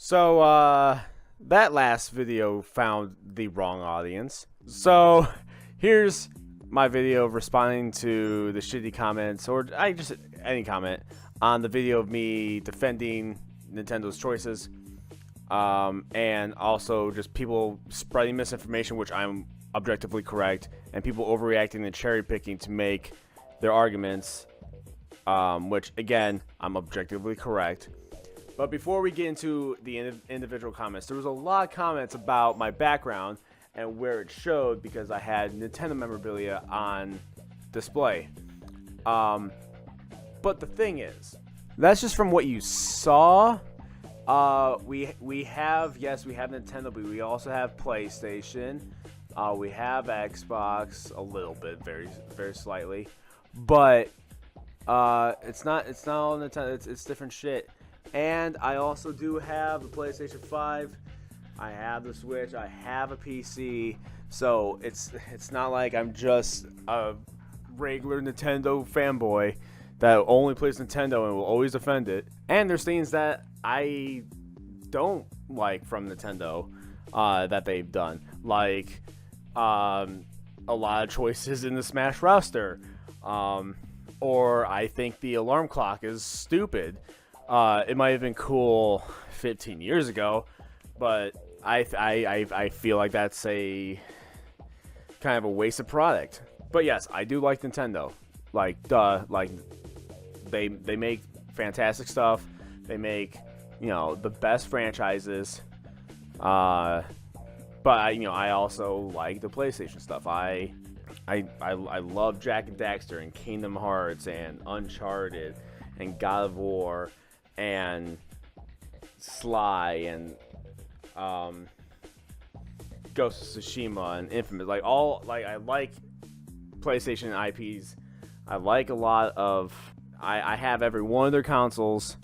So, that last video found the wrong audience. So, here's my video responding to the shitty comments, or just any comment, on the video of me defending Nintendo's choices. And also just people spreading misinformation, which I'm objectively correct, and people overreacting and cherry picking to make their arguments, which, again, I'm objectively correct. But before we get into the individual comments, there was a lot of comments about my background and where it showed because I had Nintendo memorabilia on display. But the thing is, that's just from what you saw. We have Nintendo, but we also have PlayStation. We have Xbox a little bit, very very slightly, but it's not all Nintendo. It's different shit. And I also do have the PlayStation 5. I have the Switch. I have a PC. So it's not like I'm just a regular Nintendo fanboy that only plays Nintendo and will always defend it. And there's things that I don't like from Nintendo that they've done, like a lot of choices in the Smash roster, or I think the alarm clock is stupid. It might have been cool 15 years ago, but I feel like that's a kind of a wasted product. But yes, I do like Nintendo. Like they make fantastic stuff. They make, the best franchises. But I also like the PlayStation stuff. I love Jak and Daxter and Kingdom Hearts and Uncharted and God of War and Sly and Ghost of Tsushima and Infamous. I like PlayStation IPs. I like a lot of. I have every one of their consoles,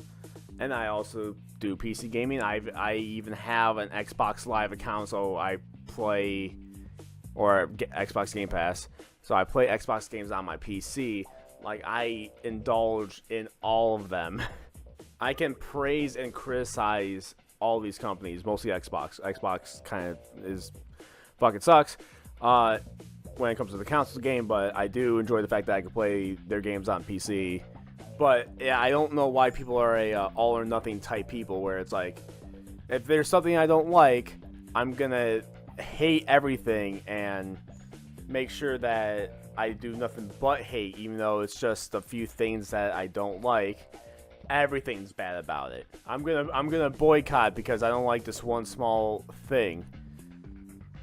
and I also do PC gaming. I even have an Xbox Live account, so I play, or Xbox Game Pass, so I play Xbox games on my PC. Like, I indulge in all of them. I can praise and criticize all these companies, mostly Xbox. Xbox kind of fucking sucks when it comes to the console game, but I do enjoy the fact that I can play their games on PC. But yeah, I don't know why people are a all or nothing type people, where it's like, if there's something I don't like, I'm gonna hate everything and make sure that I do nothing but hate, even though it's just a few things that I don't like. Everything's bad about it. I'm gonna boycott because I don't like this one small thing.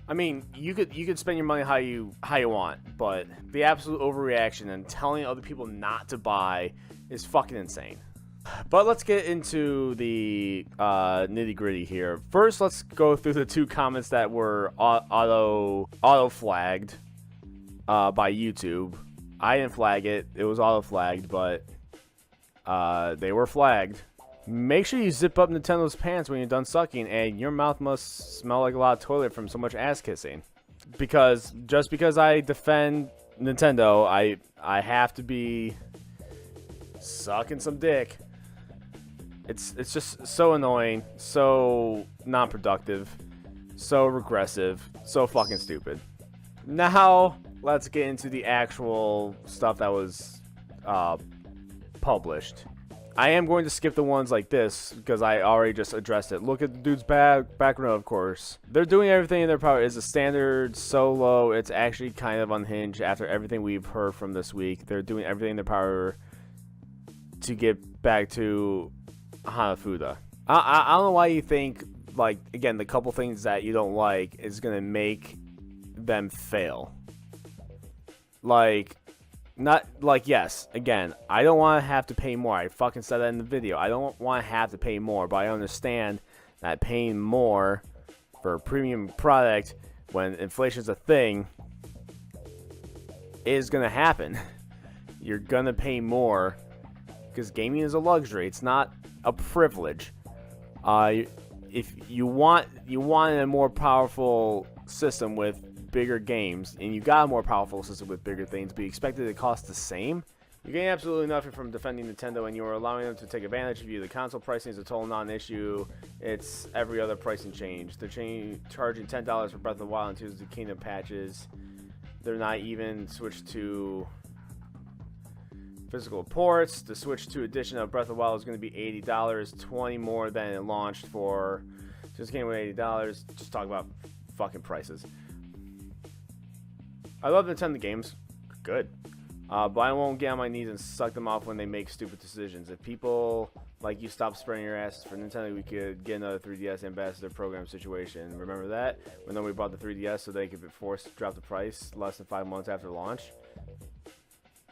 I mean, you could spend your money how you want, but the absolute overreaction and telling other people not to buy is fucking insane. But let's get into the nitty gritty here. First, let's go through the two comments that were auto flagged by YouTube. I didn't flag it; it was auto flagged, but they were flagged. Make sure you zip up Nintendo's pants when you're done sucking, and your mouth must smell like a lot of toilet from so much ass kissing. Because just because I defend Nintendo, I have to be sucking some dick. It's just so annoying, so non-productive, so regressive, so fucking stupid. Now let's get into the actual stuff that was published. I am going to skip the ones like this because I already just addressed it. Look at the dude's background, of course. They're doing everything in their power. It's a standard solo. It's actually kind of unhinged after everything we've heard from this week. They're doing everything in their power to get back to Hanafuda. I don't know why you think, like, again, the couple things that you don't like is going to make them fail. Yes, again, I don't want to have to pay more. I fucking said that in the video. I don't want to have to pay more, but I understand that paying more for a premium product when inflation's a thing is going to happen. You're going to pay more because gaming is a luxury. It's not a privilege. If you want a more powerful system with bigger games, and you got a more powerful system with bigger things, but you expect it to cost the same, You gain absolutely nothing from defending Nintendo, and you are allowing them to take advantage of you. The console pricing is a total non-issue. It's every other pricing change. They're charging $10 for Breath of the Wild and Tears of the Kingdom patches. They're not even switched to physical ports. The Switch 2 edition of Breath of the Wild is going to be $80, $20 more than it launched for. Just came with $80. Just talk about fucking prices. I love Nintendo games. Good. But I won't get on my knees and suck them off when they make stupid decisions. If people like you stop spreading your asses for Nintendo, we could get another 3DS ambassador program situation. Remember that? When nobody bought the 3DS so they could be forced to drop the price less than 5 months after launch?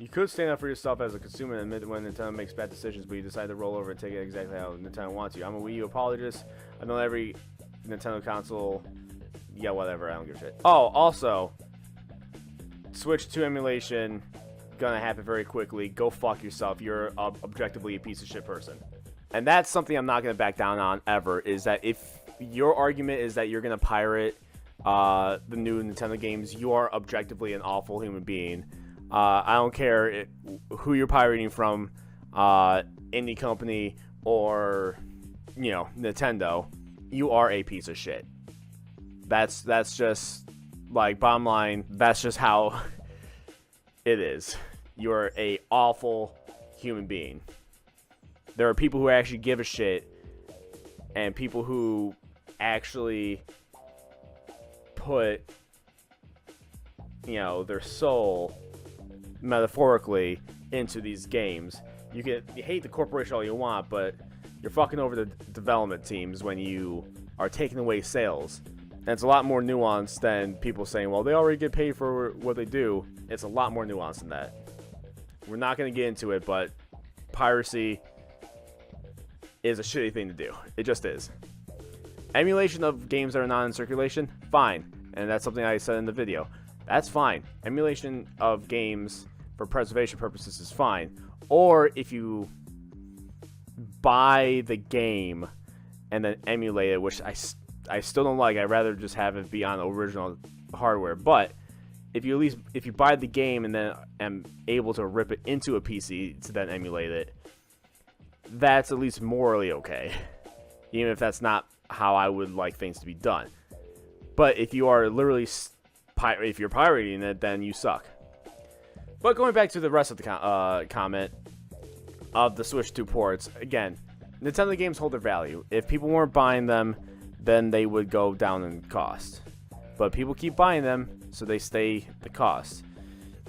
You could stand up for yourself as a consumer and admit when Nintendo makes bad decisions, but you decide to roll over and take it exactly how Nintendo wants you. I'm a Wii U apologist. I know every Nintendo console... Yeah, whatever. I don't give a shit. Oh, also... Switch 2 emulation... gonna happen very quickly. Go fuck yourself. You're objectively a piece of shit person. And that's something I'm not gonna back down on ever, is that if your argument is that you're gonna pirate the new Nintendo games, you are objectively an awful human being. I don't care who you're pirating from, indie company or, you know, Nintendo. You are a piece of shit. That's just, like, bottom line, that's just how it is. You're a awful human being. There are people who actually give a shit, and people who actually put, you know, their soul, metaphorically, into these games. You hate the corporation all you want, but you're fucking over the development teams when you are taking away sales. And it's a lot more nuanced than people saying, well, they already get paid for what they do. It's a lot more nuanced than that. We're not going to get into it, but piracy is a shitty thing to do. It just is. Emulation of games that are not in circulation, fine. And that's something I said in the video. That's fine. Emulation of games for preservation purposes is fine. Or if you buy the game and then emulate it, which I still don't like. I'd rather just have it be on original hardware. But if you buy the game and then am able to rip it into a PC to then emulate it, that's at least morally okay. Even if that's not how I would like things to be done. But if you are literally if you're pirating it, then you suck. But going back to the rest of the comment of the Switch 2 ports, again, Nintendo games hold their value. If people weren't buying them, then they would go down in cost. But people keep buying them, so they stay the cost.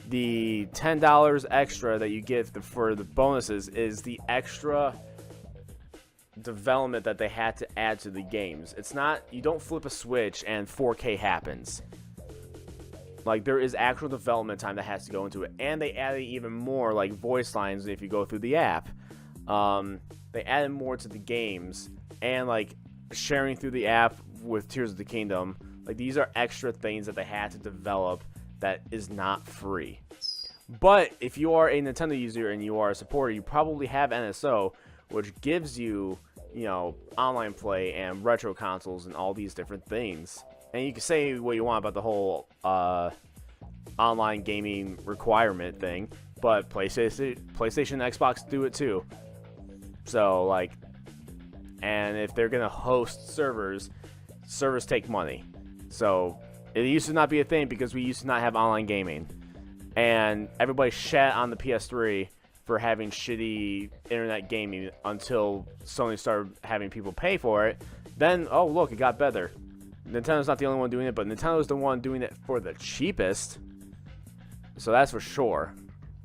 The $10 extra that you get for the bonuses is the extra development that they had to add to the games. It's not, you don't flip a switch and 4K happens. Like, there is actual development time that has to go into it. And they added even more, like, voice lines if you go through the app. They added more to the games. And, like, sharing through the app with Tears of the Kingdom. Like, these are extra things that they had to develop that is not free. But if you are a Nintendo user and you are a supporter, you probably have NSO, which gives you, you know, online play and retro consoles and all these different things. And you can say what you want about the whole online gaming requirement thing, but PlayStation, Xbox do it too. So, like, and if they're gonna host servers take money. So it used to not be a thing because we used to not have online gaming, and everybody shat on the PS3 for having shitty internet gaming until Sony started having people pay for it. Then, oh look, it got better. Nintendo's not the only one doing it, but Nintendo's the one doing it for the cheapest. So that's for sure.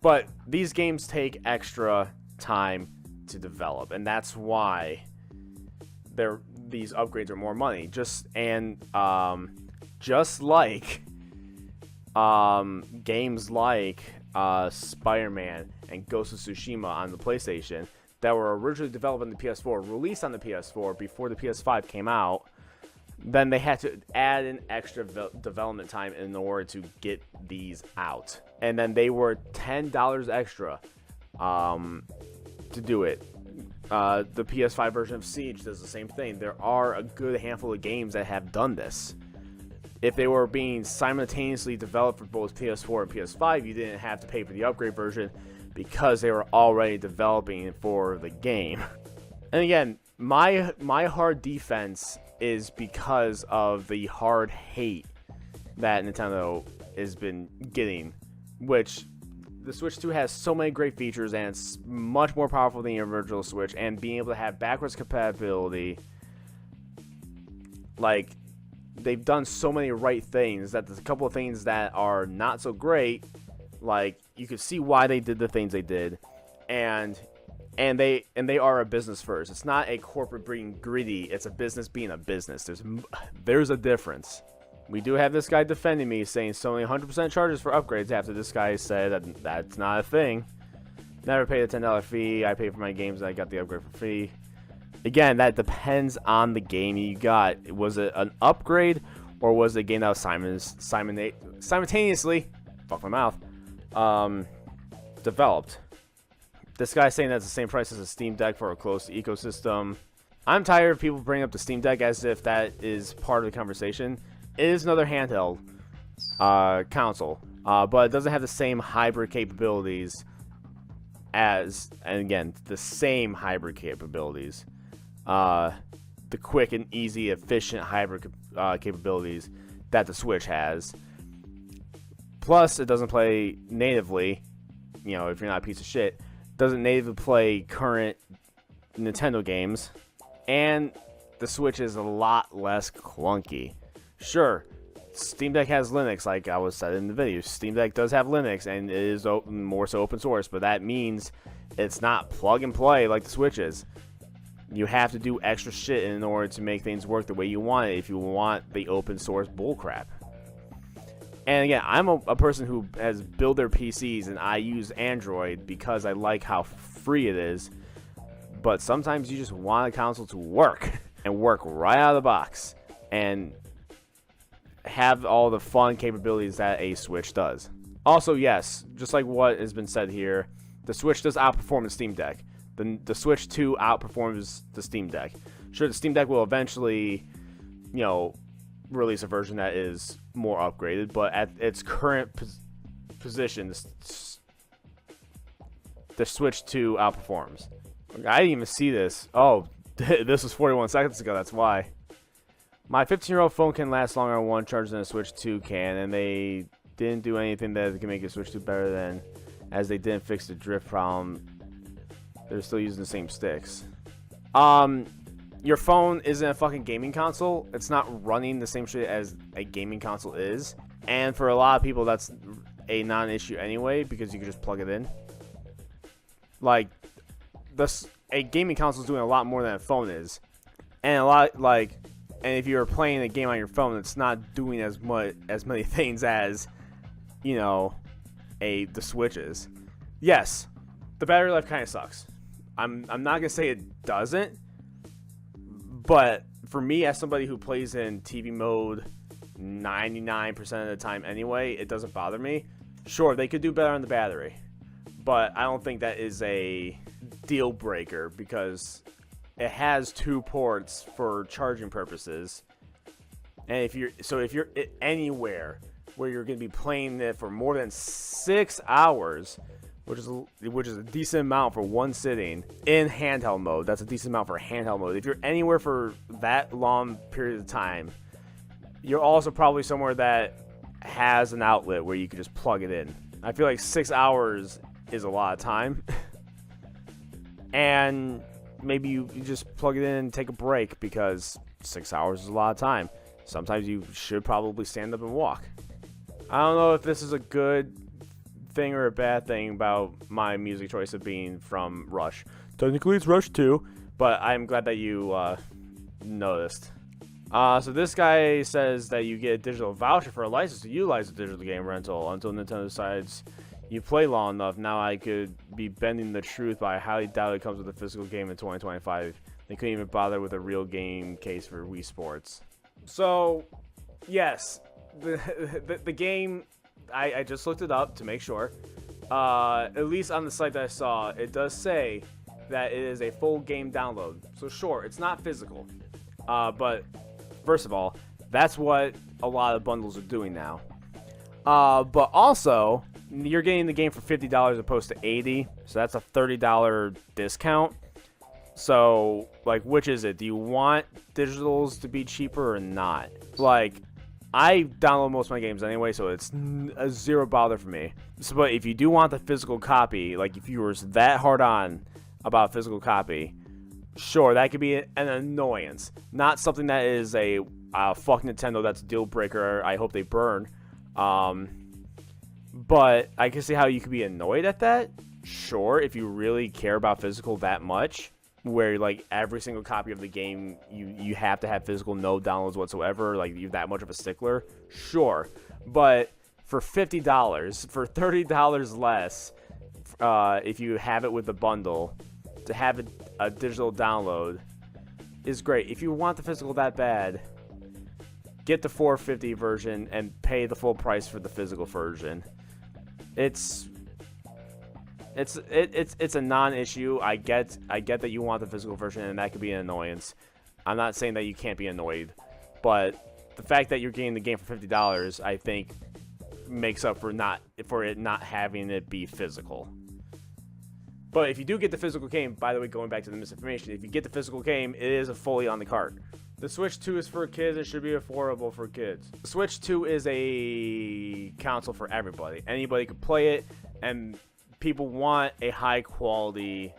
But these games take extra time to develop, and that's why these upgrades are more money. Just like games like Spider-Man and Ghost of Tsushima on the PlayStation that were originally developed on the PS4, released on the PS4 before the PS5 came out, then they had to add an extra development time in order to get these out. And then they were $10 extra to do it. The PS5 version of Siege does the same thing. There are a good handful of games that have done this. If they were being simultaneously developed for both PS4 and PS5, you didn't have to pay for the upgrade version. because they were already developing for the game. And again, my hard defense is because of the hard hate that Nintendo has been getting, which the Switch 2 has so many great features, and it's much more powerful than the original Switch, and being able to have backwards compatibility, like, they've done so many right things that there's a couple of things that are not so great. Like, you could see why they did the things they did, and they are a business first. It's not a corporate being greedy. It's a business being a business. There's a difference. We do have this guy defending me, saying Sony 100% charges for upgrades after this guy said that that's not a thing. Never paid a $10 fee. I paid for my games and I got the upgrade for free. Again, that depends on the game you got. Was it an upgrade, or was it a game that was simultaneously, fuck my mouth, developed? This guy's saying that's the same price as a Steam Deck for a closed ecosystem. I'm tired of people bringing up the Steam Deck as if that is part of the conversation. It is another handheld console, but it doesn't have the same hybrid capabilities as, and again, the same hybrid capabilities. The quick and easy, efficient hybrid capabilities that the Switch has. Plus, it doesn't play natively. You know, if you're not a piece of shit, it doesn't natively play current Nintendo games, and the Switch is a lot less clunky. Sure, Steam Deck has Linux, like I was said in the video. Steam Deck does have Linux, and it is more so open source, but that means it's not plug and play like the Switch is. You have to do extra shit in order to make things work the way you want it if you want the open source bullcrap. And again, I'm a person who has built their PCs, and I use Android because I like how free it is. But sometimes you just want a console to work, and work right out of the box, and have all the fun capabilities that a Switch does. Also, yes, just like what has been said here, the Switch does outperform the Steam Deck. The Switch 2 outperforms the Steam Deck. Sure, the Steam Deck will eventually, you know, release a version that is more upgraded, but at its current position, the Switch 2 outperforms. I didn't even see this. Oh, this was 41 seconds ago, that's why. My 15-year-old phone can last longer on one charge than a Switch 2 can, and they didn't do anything that can make a Switch 2 better than, as they didn't fix the drift problem. They're still using the same sticks. Your phone isn't a fucking gaming console. It's not running the same shit as a gaming console is. And for a lot of people, that's a non-issue anyway, because you can just plug it in. Like, a gaming console is doing a lot more than a phone is. And and if you're playing a game on your phone, it's not doing as many things as, you know, the Switch is. Yes, the battery life kind of sucks. I'm not gonna say it doesn't, but for me, as somebody who plays in TV mode 99% of the time anyway, it doesn't bother me. Sure, they could do better on the battery, but I don't think that is a deal breaker, because it has 2 ports for charging purposes. And if you're anywhere where you're going to be playing it for more than 6 hours, which is a decent amount for one sitting in handheld mode. That's a decent amount for handheld mode. If you're anywhere for that long period of time, you're also probably somewhere that has an outlet where you can just plug it in. I feel like 6 hours is a lot of time. And maybe you just plug it in and take a break, because 6 hours is a lot of time. Sometimes you should probably stand up and walk. I don't know if this is a good thing or a bad thing about my music choice of being from Rush. Technically it's Rush 2, but I'm glad that you noticed. So this guy says that you get a digital voucher for a license to utilize the digital game rental until Nintendo decides you play long enough. Now I could be bending the truth, but I highly doubt it comes with a physical game in 2025. They couldn't even bother with a real game case for Wii Sports. So, yes, the game, I just looked it up to make sure. At least on the site that I saw, it does say that it is a full game download. So sure, it's not physical. But first of all, that's what a lot of bundles are doing now. But also, you're getting the game for $50 opposed to $80, so that's a $30 discount. So, like, which is it? Do you want digitals to be cheaper or not? Like, I download most of my games anyway, so it's a zero bother for me. So, but if you do want the physical copy, like if you were that hard on about physical copy, sure, that could be an annoyance. Not something that is a fuck Nintendo, that's a deal breaker. I hope they burn. But I can see how you could be annoyed at that. Sure, if you really care about physical that much, where like every single copy of the game you have to have physical, no downloads whatsoever, like you're that much of a stickler, sure. But for $50, for $30 less, if you have it with the bundle, to have a digital download is great. If you want the physical that bad, get the $4.50 version and pay the full price for the physical version. It's a non-issue. I get that you want the physical version, and that could be an annoyance. I'm not saying that you can't be annoyed, but the fact that you're getting the game for $50, I think, makes up for it not having it be physical. But if you do get the physical game, by the way, going back to the misinformation, if you get the physical game, it is fully on the cart. The Switch 2 is for kids and should be affordable for kids. The Switch 2 is a console for everybody. Anybody could play it, and people want a high quality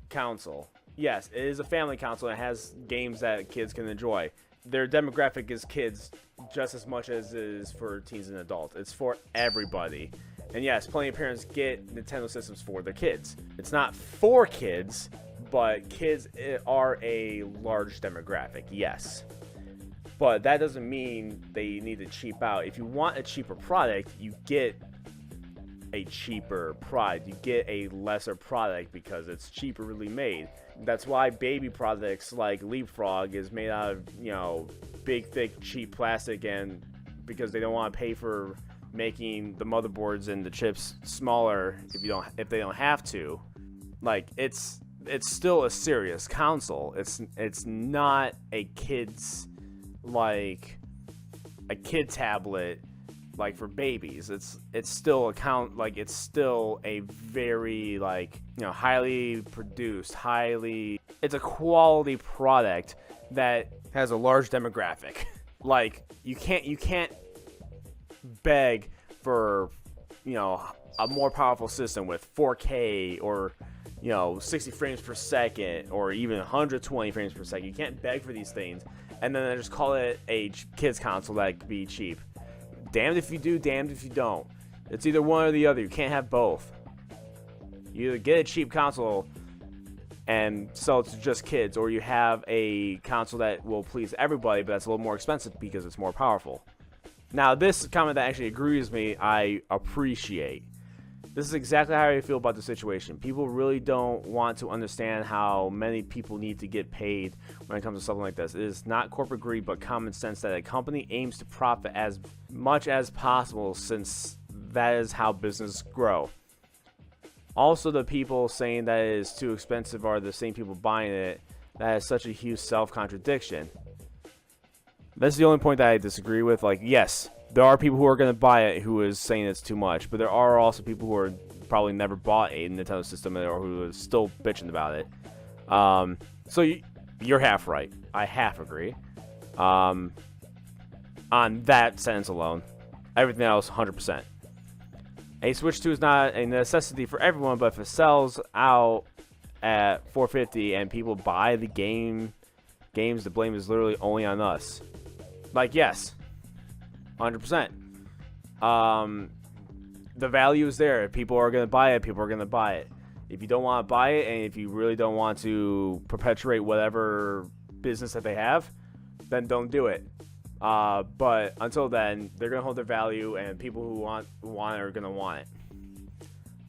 console. Yes, it is a family console and it has games that kids can enjoy. Their demographic is kids just as much as it is for teens and adults. It's for everybody. And yes, plenty of parents get Nintendo systems for their kids. It's not for kids, but kids are a large demographic, yes. But that doesn't mean they need to cheap out. If you want a cheaper product, you get a cheaper product. You get a lesser product because it's cheaply made. That's why baby products like Leapfrog is made out of, big, thick, cheap plastic, and because they don't want to pay for making the motherboards and the chips smaller if they don't have to. Like, it's still a serious console. It's not a kid's, like a kid tablet like for babies. It's still it's still a very highly produced, it's a quality product that has a large demographic. Like, you can't beg for a more powerful system with 4K or 60 frames per second or even 120 frames per second. You can't beg for these things and then just call it a kids console that could be cheap. Damned if you do, damned if you don't. It's either one or the other. You can't have both. You either get a cheap console and sell it to just kids, or you have a console that will please everybody, but that's a little more expensive because it's more powerful. Now, this comment that actually agrees with me, I appreciate. This is exactly how I feel about the situation. People really don't want to understand how many people need to get paid when it comes to something like this. It is not corporate greed, but common sense that a company aims to profit as much as possible, since that is how business grow. Also, the people saying that it is too expensive are the same people buying it. That is such a huge self-contradiction. That's the only point that I disagree with. Like, yes, there are people who are going to buy it who is saying it's too much, but there are also people who are probably never bought a Nintendo system or who are still bitching about it. So you're half right. I half agree. On that sentence alone. Everything else, 100%. A Switch 2 is not a necessity for everyone, but if it sells out at $4.50 and people buy the games, the blame is literally only on us. Like, yes, 100%. The value is there. If people are going to buy it, people are going to buy it. If you don't want to buy it, and if you really don't want to perpetuate whatever business that they have, then don't do it. But until then, they're going to hold their value, and people who want it are going to want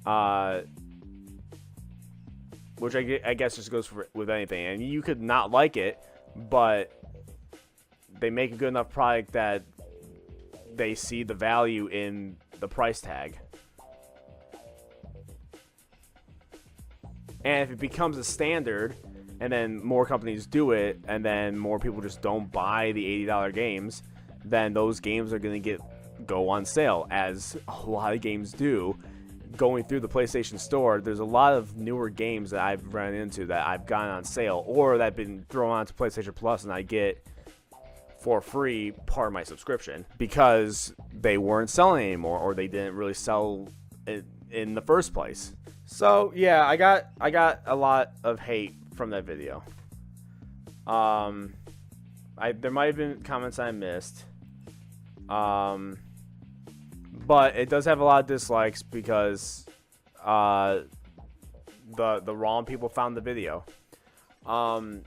it. Which I guess just goes with anything. And you could not like it, but they make a good enough product that they see the value in the price tag. And if it becomes a standard, and then more companies do it, and then more people just don't buy the $80 games, then those games are going to get go on sale, as a lot of games do. Going through the PlayStation Store, there's a lot of newer games that I've run into that I've gotten on sale or that have been thrown onto PlayStation Plus, and I get for free part of my subscription because they weren't selling anymore, or they didn't really sell it in the first place. So yeah, I got a lot of hate from that video. There might have been comments I missed. But it does have a lot of dislikes because the wrong people found the video. But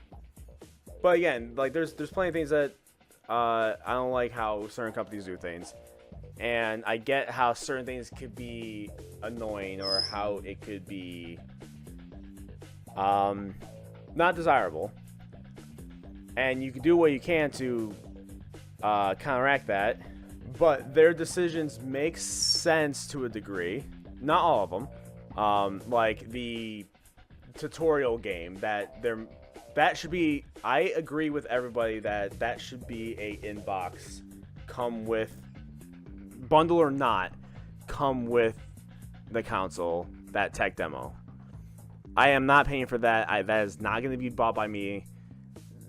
again, like there's plenty of things that I don't like how certain companies do things, and I get how certain things could be annoying or how it could be not desirable, and you can do what you can to counteract that. But their decisions make sense to a degree. Not all of them. Like the tutorial game that should be. I agree with everybody that should be a inbox, come with bundle or not, come with the console. That tech demo. I am not paying for that. That is not going to be bought by me.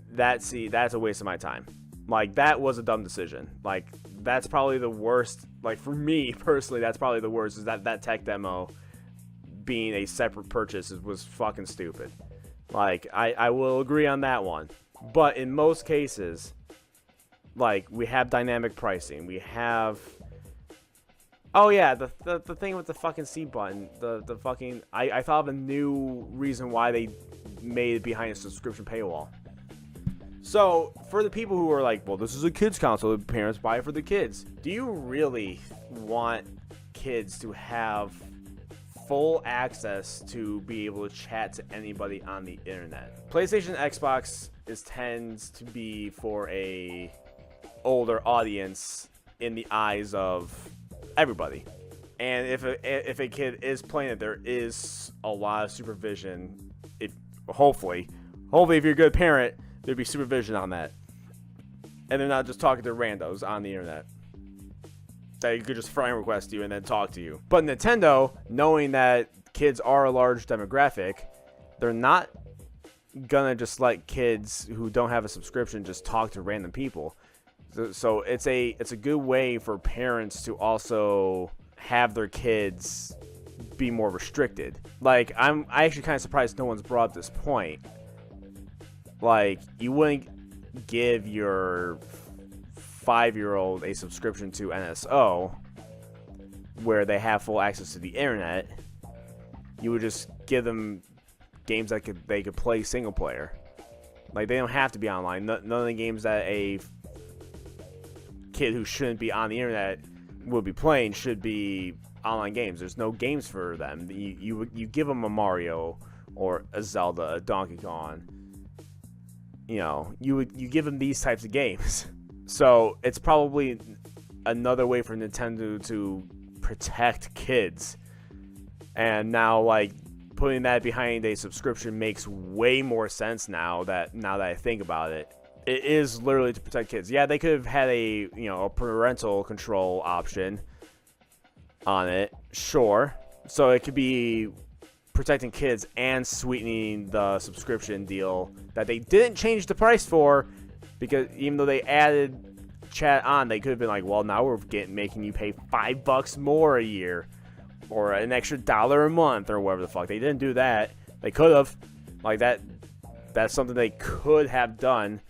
That's a waste of my time. Like, that was a dumb decision. Like, that's probably the worst. Like, for me personally, that's probably the worst, is that tech demo being a separate purchase was fucking stupid. Like, I will agree on that one. But in most cases, like, we have dynamic pricing. We have... Oh, yeah, the thing with the fucking C button. The fucking... I thought of a new reason why they made it behind a subscription paywall. So, for the people who are like, well, this is a kid's console, the parents buy it for the kids. Do you really want kids to have full access to be able to chat to anybody on the internet? PlayStation, Xbox tends to be for a older audience in the eyes of everybody. And if a kid is playing it, there is a lot of supervision. Hopefully if you're a good parent, there'd be supervision on that. And they're not just talking to randos on the internet that you could just friend request you and then talk to you. But Nintendo, knowing that kids are a large demographic, they're not gonna just let kids who don't have a subscription just talk to random people. So it's a good way for parents to also have their kids be more restricted. Like, I'm actually kind of surprised no one's brought up this point. Like, you wouldn't give your 5-year-old a subscription to NSO where they have full access to the internet. You would just give them games that they could play single player. Like, they don't have to be online. None of the games that a kid who shouldn't be on the internet would be playing should be online games. There's no games for them. You give them a Mario or a Zelda, a Donkey Kong. You know, you give them these types of games. So it's probably another way for Nintendo to protect kids. And now, like, putting that behind a subscription makes way more sense now that I think about it. It is literally to protect kids. Yeah, they could have had a parental control option on it, sure. So it could be protecting kids and sweetening the subscription deal that they didn't change the price for, because even though they added chat on, they could have been like, well, now we're making you pay $5 more a year or an extra $1 a month or whatever the fuck. They didn't do that. They could have. Like, that's something they could have done.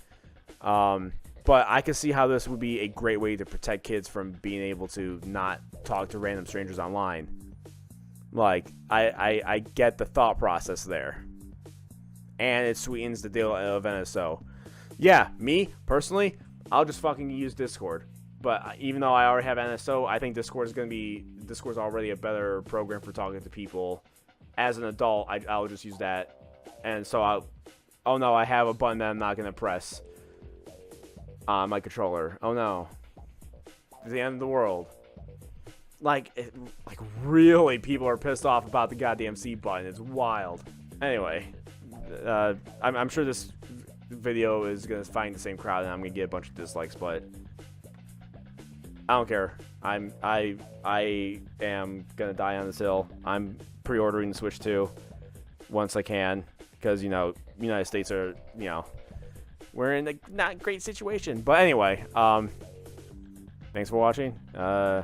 But I can see how this would be a great way to protect kids from being able to not talk to random strangers online. Like, I get the thought process there. And it sweetens the deal of NSO. Yeah, me, personally, I'll just fucking use Discord. But even though I already have NSO, I think Discord's already a better program for talking to people. As an adult, I'll just use that. And so oh no, I have a button that I'm not going to press on my controller. Oh no. It's the end of the world. Like really, people are pissed off about the goddamn C button. It's wild. Anyway, I'm sure this video is gonna find the same crowd, and I'm gonna get a bunch of dislikes. But I don't care. I am gonna die on this hill. I'm pre-ordering the Switch 2 once I can, because United States are we're in a not great situation. But anyway, thanks for watching. Bye.